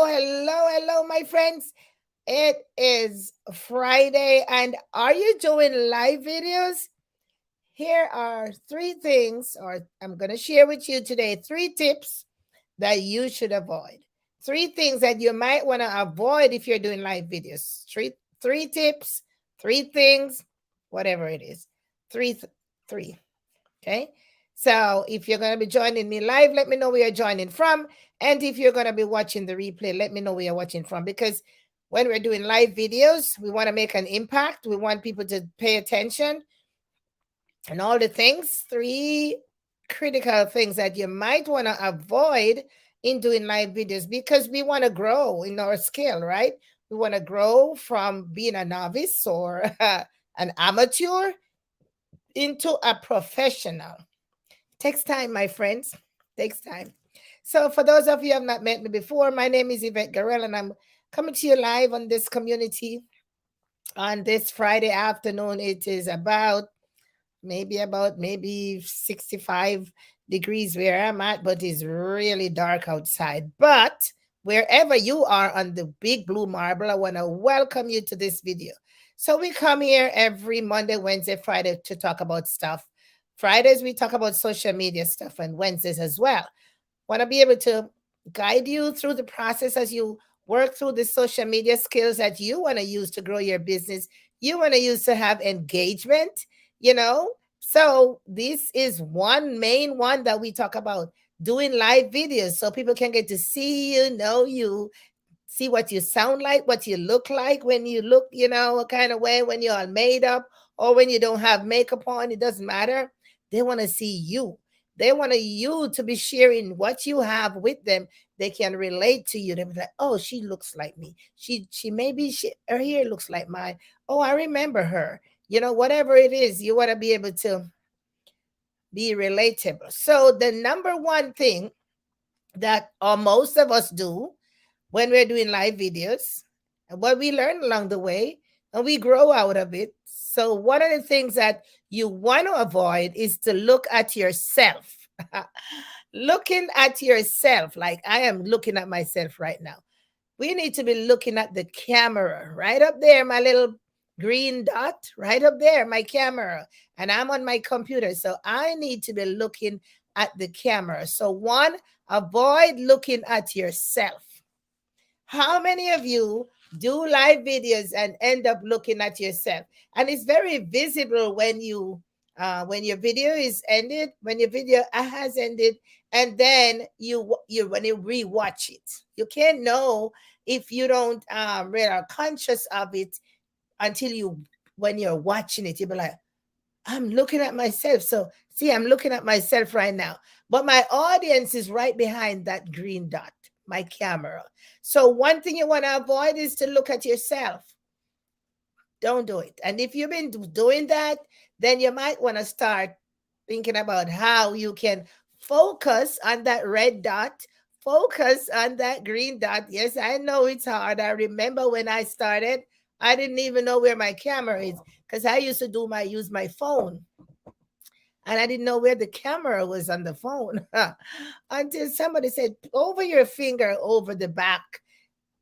Hello, my friends. It is Friday, and are you doing live videos? Here are three things, or I'm going to share with you today three tips that you should avoid. Three things that you might want to avoid if you're doing live videos. Three tips, three things, whatever it is. Three. Okay. So if you're going to be joining me live, let me know where you're joining from. And if you're going to be watching the replay, let me know where you're watching from. Because when we're doing live videos, we want to make an impact. We want people to pay attention and all the things. Three critical things that you might want to avoid in doing live videos because we want to grow in our skill, right? We want to grow from being a novice or an amateur into a professional. Takes time, my friends. Takes time. So, for those of you who have not met me before, my name is Yvette Garel, and I'm coming to you live on this community on this Friday afternoon. It is about maybe 65 degrees where I'm at, but it's really dark outside. But wherever you are on the big blue marble, I want to welcome you to this video. So we come here every Monday, Wednesday, Friday to talk about stuff. Fridays we talk about social media stuff, and Wednesdays as well. Want to be able to guide you through the process as you work through the social media skills that you want to use to grow your business. You want to use to have engagement, you know. So this is one main one that we talk about, doing live videos so people can get to see you, know you, see what you sound like, what you look like when you look, a kind of way when you're all made up or when you don't have makeup on. It doesn't matter. They want to see you. They want you to be sharing what you have with them. They can relate to you. They'll be like, oh, she looks like me. Her hair looks like mine. Oh, I remember her. Whatever it is, you want to be able to be relatable. So the number one thing that most of us do when we're doing live videos and what we learn along the way and we grow out of it. So, one of the things that you want to avoid is to look at yourself. Looking at yourself, like I am looking at myself right now. We need to be looking at the camera right up there, my little green dot right up there, my camera. And I'm on my computer. So, I need to be looking at the camera. So, one, avoid looking at yourself. How many of you do live videos and end up looking at yourself? And it's very visible when your video is ended, when your video has ended, and then you when you rewatch it. You can't know if you don't really are conscious of it until you when you're watching it. You'll be like, I'm looking at myself. So see, I'm looking at myself right now. But my audience is right behind that green dot, my camera. So one thing you want to avoid is to look at yourself. Don't do it. And if you've been doing that, then you might want to start thinking about how you can focus on that red dot, focus on that green dot. Yes, I know it's hard. I remember when I started, I didn't even know where my camera is because I used to use my phone and I didn't know where the camera was on the phone until somebody said, over your finger, over the back.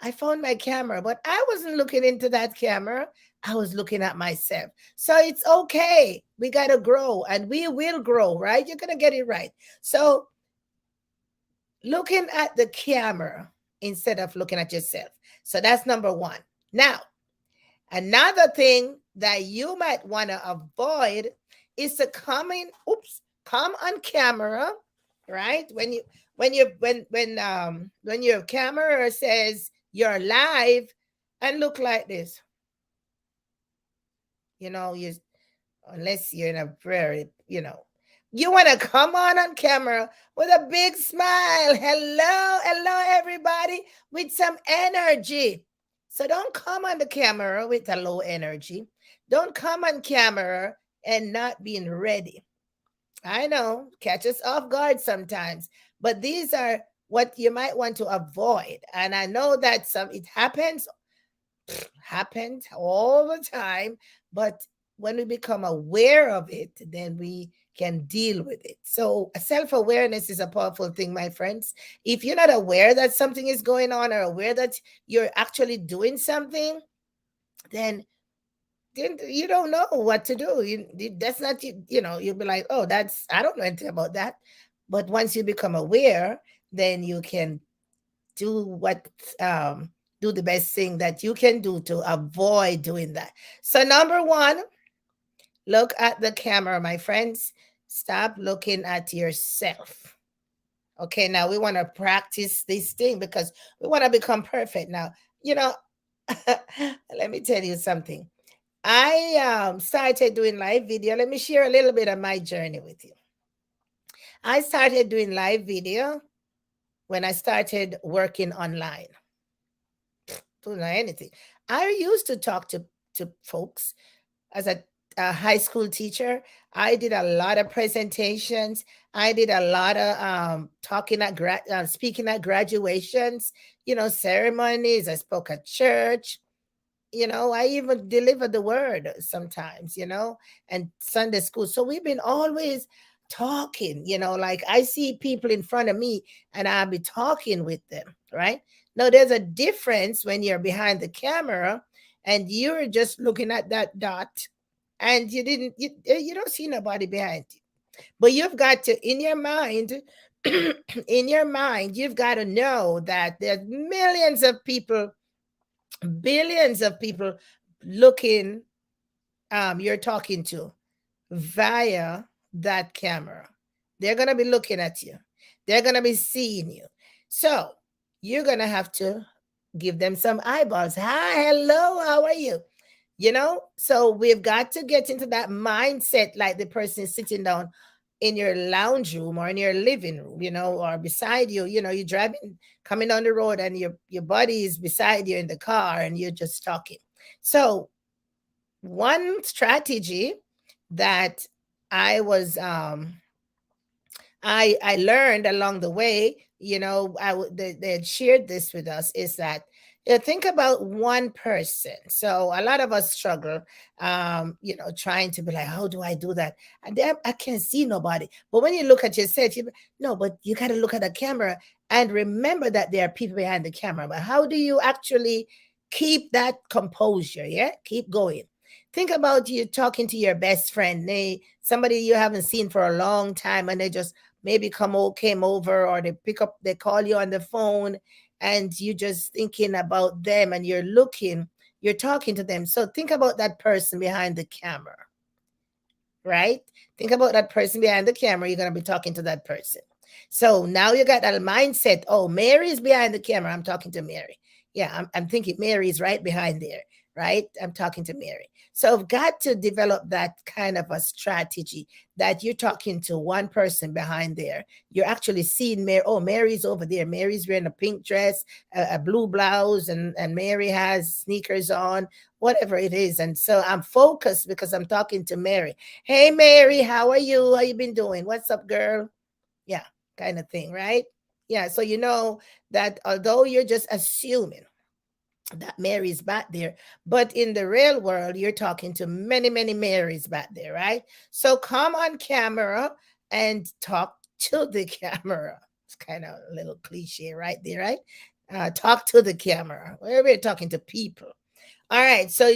I found my camera, but I wasn't looking into that camera. I was looking at myself. So it's okay. We got to grow and we will grow, right? You're going to get it right. So looking at the camera instead of looking at yourself. So that's number one. Now, another thing that you might want to avoid is to come on camera, right? When your camera says you're live and look like this. You unless you're in a very, you want to come on camera with a big smile. Hello, everybody, with some energy. So don't come on the camera with a low energy. Don't come on camera and not being ready. I know, catch us off guard sometimes, but these are what you might want to avoid. And I know that it happens all the time, but when we become aware of it, then we can deal with it. So self-awareness is a powerful thing, my friends. If you're not aware that something is going on or aware that you're actually doing something, then you don't know what to do. That's not you'll be like, oh, that's I don't know anything about that. But once you become aware, then you can do what do the best thing that you can do to avoid doing that. So number one, look at the camera, my friends. Stop looking at yourself. Okay, now we want to practice this thing because we want to become perfect. Now, you know, let me tell you something. I started doing live video. Let me share a little bit of my journey with you. I started doing live video when I started working online. Don't know anything. I used to talk to folks as a high school teacher. I did a lot of presentations. I did a lot of talking at speaking at graduations, ceremonies. I spoke at church. I even deliver the word sometimes, and Sunday school. So we've been always talking, like I see people in front of me and I'll be talking with them, right? Now, there's a difference when you're behind the camera and you're just looking at that dot and you don't see nobody behind you. But you've got to, in your mind, in your mind, you've got to know that there's millions of people, billions of people looking you're talking to via that camera. They're going to be looking at you, they're going to be seeing you. So you're going to have to give them some eyeballs. Hi, hello, how are you? So we've got to get into that mindset, like the person sitting down in your lounge room or in your living room, or beside you. You're driving, coming on the road, and your buddy is beside you in the car, and you're just talking. So one strategy that I was I learned along the way, they had shared this with us, is that think about one person. So a lot of us struggle, trying to be like, how do I do that? And then I can't see nobody. But when you look at yourself, no, but you got to look at the camera and remember that there are people behind the camera. But how do you actually keep that composure? Yeah, keep going. Think about you talking to your best friend, somebody you haven't seen for a long time, and they just maybe came over, or they call you on the phone, and you just thinking about them, and you're talking to them. So think about that person behind the camera, right? Think about that person behind the camera. You're going to be talking to that person. So now you got that mindset. Oh, Mary's behind the camera. I'm talking to Mary. Yeah, I'm thinking Mary's right behind there, right? I'm talking to Mary. So I've got to develop that kind of a strategy, that you're talking to one person behind there. You're actually seeing Mary. Oh, Mary's over there. Mary's wearing a pink dress, a blue blouse, and Mary has sneakers on, whatever it is. And so I'm focused because I'm talking to Mary. Hey, Mary, how are you? How you been doing? What's up, girl? Yeah, kind of thing, right? Yeah, so that although you're just assuming that Mary's back there, but in the real world, you're talking to many, many Marys back there, right? So come on camera and talk to the camera. It's kind of a little cliche right there, right? Talk to the camera. We're talking to people. All right, so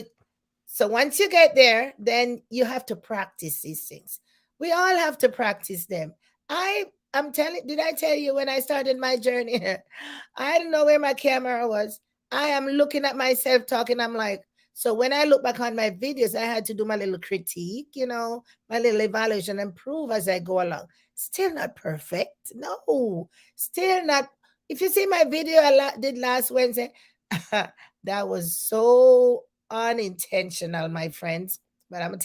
once you get there, then you have to practice these things. We all have to practice them. I'm telling, did I tell you when I started my journey? I didn't know where my camera was. I am looking at myself talking. I'm like, so when I look back on my videos, I had to do my little critique, my little evaluation, and improve as I go along. Still not perfect. No, still not. If you see my video I did last Wednesday, that was so unintentional, my friends. But I'm gonna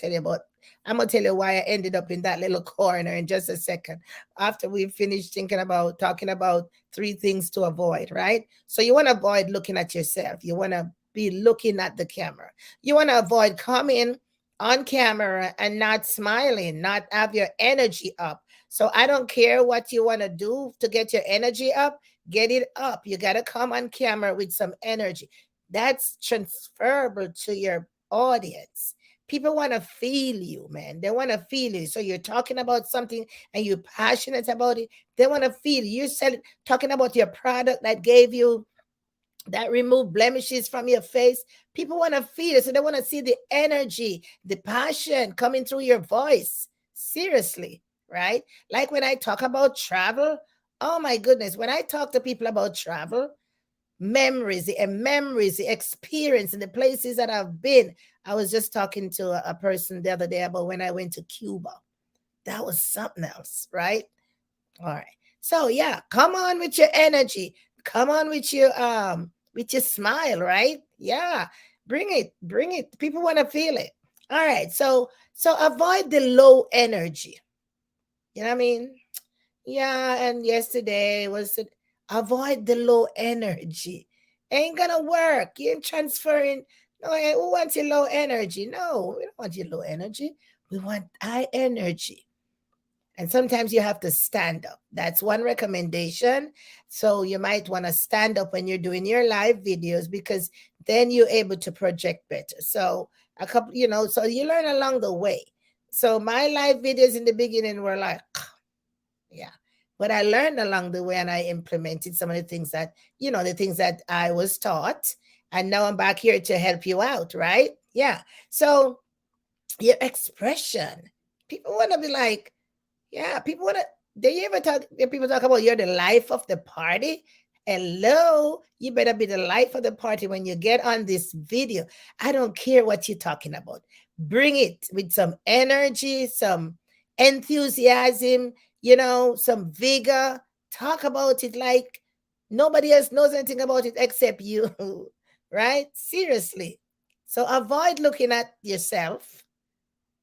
tell you why I ended up in that little corner in just a second. After we finish talking about three things to avoid, right? So you want to avoid looking at yourself. You want to be looking at the camera. You want to avoid coming on camera and not smiling, not have your energy up. So I don't care what you want to do to get your energy up, get it up. You got to come on camera with some energy. That's transferable to your audience. People want to feel you, man. They want to feel you. So you're talking about something and you're passionate about it. They want to feel you. Talking about your product that gave you, that remove blemishes from your face. People want to feel it. So they want to see the energy, the passion coming through your voice. Seriously, right? Like when I talk about travel, oh my goodness, when I talk to people about travel, memories, the experience, and the places that I've been. I was just talking to a person the other day about when I went to Cuba. That was something else, right? All right. So yeah, come on with your energy. Come on with your smile, right? Yeah. Bring it. People want to feel it. All right. So avoid the low energy. You know what I mean? Yeah, and yesterday was avoid the low energy. Ain't gonna work. You ain't transferring. No, who wants your low energy? No, we don't want your low energy. We want high energy. And sometimes you have to stand up. That's one recommendation. So you might want to stand up when you're doing your live videos because then you're able to project better. So a couple, so you learn along the way. So my live videos in the beginning were like, yeah. But I learned along the way and I implemented some of the things that I was taught. And now I'm back here to help you out, right? Yeah. So your expression. People want to be like, yeah, people want to. Do you ever talk? People talk about you're the life of the party. Hello, you better be the life of the party when you get on this video. I don't care what you're talking about. Bring it with some energy, some enthusiasm, some vigor. Talk about it like nobody else knows anything about it except you, right? Seriously. So avoid looking at yourself.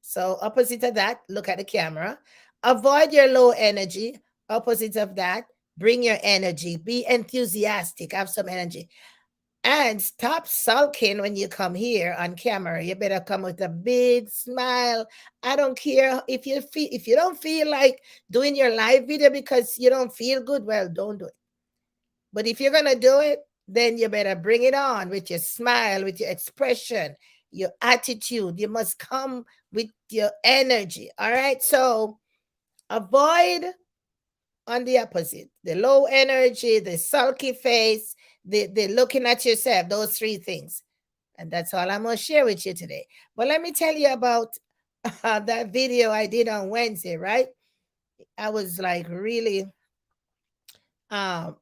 So opposite of that, look at the camera. Avoid your low energy. Opposite of that, bring your energy. Be enthusiastic. Have some energy. And stop sulking when you come here on camera. You better come with a big smile. I don't care if you don't feel like doing your live video because you don't feel good, well, don't do it. But if you're gonna do it, then you better bring it on with your smile, with your expression, your attitude. You must come with your energy. All right. So avoid on the opposite, the low energy, the sulky face, the looking at yourself, those three things. And that's all I'm going to share with you today. But let me tell you about that video I did on Wednesday, right? I was like really um,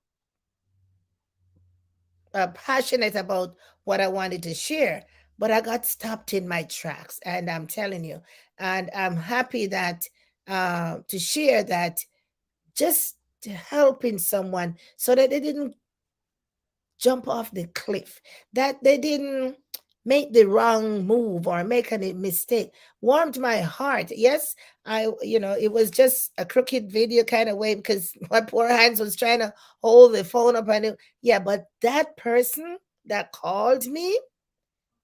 passionate about what I wanted to share, but I got stopped in my tracks. And I'm telling you, and I'm happy that to share that just helping someone so that they didn't jump off the cliff, that they didn't make the wrong move or make any mistake, warmed my heart. Yes, it was just a crooked video kind of way because my poor hands was trying to hold the phone up and yeah, but that person that called me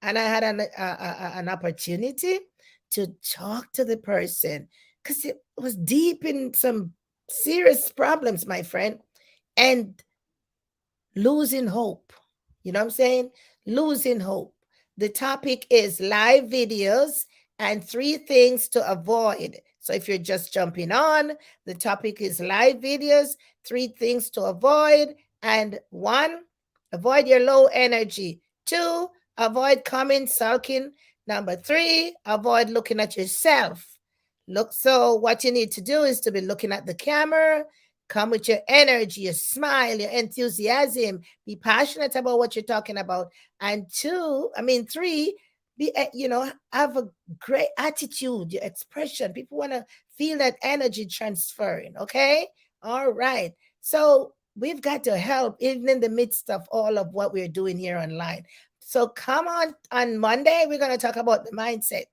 and I had an opportunity to talk to the person because it was deep in some serious problems, my friend, and losing hope. You know what I'm saying? Losing hope. The topic is live videos and 3 things to avoid. So if you're just jumping on, the topic is live videos, 3 things to avoid. And 1, avoid your low energy. 2, avoid coming, sulking. Number 3, avoid looking at yourself. So what you need to do is to be looking at the camera, come with your energy, your smile, your enthusiasm. Be passionate about what you're talking about. And 3, have a great attitude, your expression. People want to feel that energy transferring. Okay. All right. So we've got to help even in the midst of all of what we're doing here online. So come on Monday, we're going to talk about the mindset.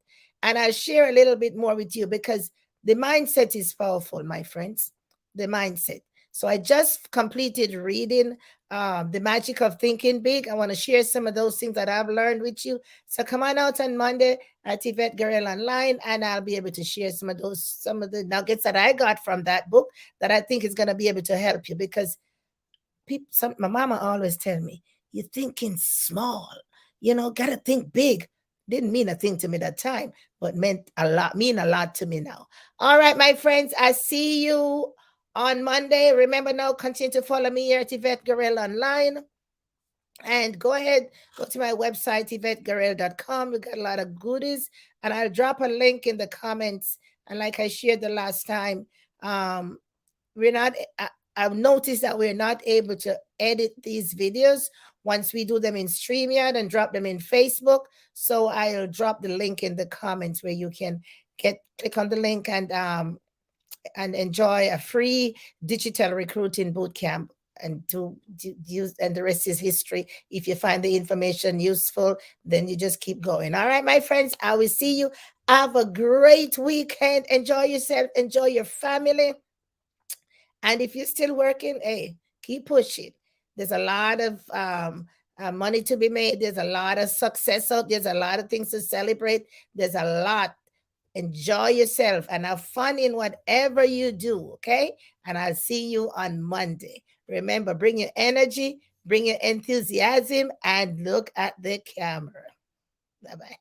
And I'll share a little bit more with you because the mindset is powerful, my friends. The mindset. So I just completed reading The Magic of Thinking Big. I want to share some of those things that I've learned with you. So come on out on Monday at Yvette Guerrero Online, and I'll be able to share some of the nuggets that I got from that book that I think is going to be able to help you because my mama always tell me, you're thinking small, got to think big. Didn't mean a thing to me that time, but mean a lot to me now. All right, my friends, I see you on Monday. Remember now, continue to follow me here at Yvette Guerrero online. And go ahead, go to my website, YvetteGuerrero.com. We got a lot of goodies. And I'll drop a link in the comments. And like I shared the last time, we're not, I've noticed that we're not able to edit these videos once we do them in StreamYard and drop them in Facebook. So I'll drop the link in the comments where you can click on the link and enjoy a free digital recruiting bootcamp and to use, and the rest is history. If you find the information useful, then you just keep going. All right, my friends, I will see you. Have a great weekend. Enjoy yourself, enjoy your family. And if you're still working, hey, keep pushing. There's a lot of money to be made. There's a lot of success out. There's a lot of things to celebrate. There's a lot. Enjoy yourself and have fun in whatever you do, okay? And I'll see you on Monday. Remember, bring your energy, bring your enthusiasm, and look at the camera. Bye-bye.